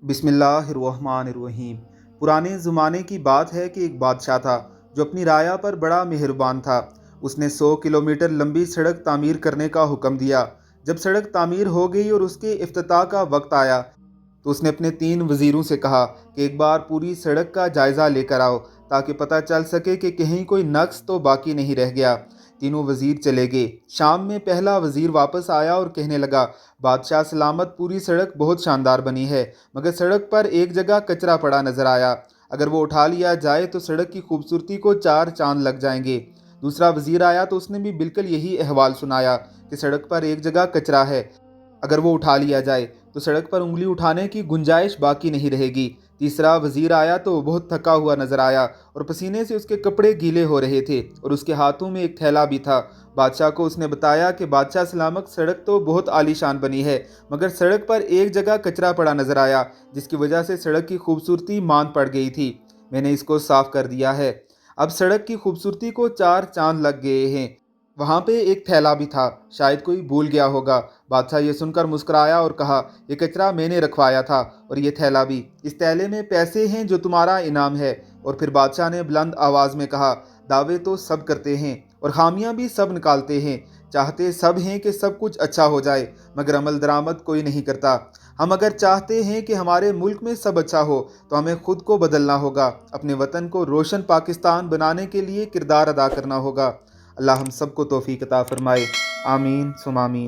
बिस्मिल्लाहिर्रहमानिर्रहीम। पुराने ज़माने की बात है कि एक बादशाह था जो अपनी राया पर बड़ा मेहरबान था। उसने 100 किलोमीटर लंबी सड़क तामीर करने का हुक्म दिया। जब सड़क तामीर हो गई और उसके इफ्तिताह का वक्त आया तो उसने अपने 3 वज़ीरों से कहा कि एक बार पूरी सड़क का जायज़ा लेकर आओ ताकि पता चल सके कि कहीं कोई नक्स तो बाकी नहीं रह गया। तीनों वज़ीर चले गए। शाम में पहला वज़ीर वापस आया और कहने लगा, बादशाह सलामत, पूरी सड़क बहुत शानदार बनी है, मगर सड़क पर एक जगह कचरा पड़ा नज़र आया। अगर वो उठा लिया जाए तो सड़क की खूबसूरती को 4 चांद लग जाएंगे। दूसरा वज़ीर आया तो उसने भी बिल्कुल यही अहवाल सुनाया कि सड़क पर एक जगह कचरा है, अगर वो उठा लिया जाए तो सड़क पर उंगली उठाने की गुंजाइश बाकी नहीं रहेगी। तीसरा वजीर आया तो बहुत थका हुआ नजर आया और पसीने से उसके कपड़े गीले हो रहे थे और उसके हाथों में एक थैला भी था। बादशाह को उसने बताया कि बादशाह सलामत, सड़क तो बहुत आलीशान बनी है, मगर सड़क पर एक जगह कचरा पड़ा नजर आया जिसकी वजह से सड़क की खूबसूरती मांद पड़ गई थी। मैंने इसको साफ कर दिया है, अब सड़क की खूबसूरती को 4 चांद लग गए हैं। वहां पे एक थैला भी था, शायद कोई भूल गया होगा। बादशाह ये सुनकर मुस्कुराया और कहा, ये कचरा मैंने रखवाया था और ये थैला भी। इस थैले में पैसे हैं जो तुम्हारा इनाम है। और फिर बादशाह ने बुलंद आवाज में कहा, दावे तो सब करते हैं और खामियां भी सब निकालते हैं, चाहते सब हैं कि सब कुछ अच्छा हो जाए, मगर अमल दरामद कोई नहीं करता। हम अगर चाहते हैं कि हमारे मुल्क में सब अच्छा हो तो हमें खुद को बदलना होगा, अपने वतन को रोशन पाकिस्तान बनाने के लिए किरदार अदा करना होगा। अल्लाह हम सबको तौफीक अता फरमाए। आमीन सुम आमीन।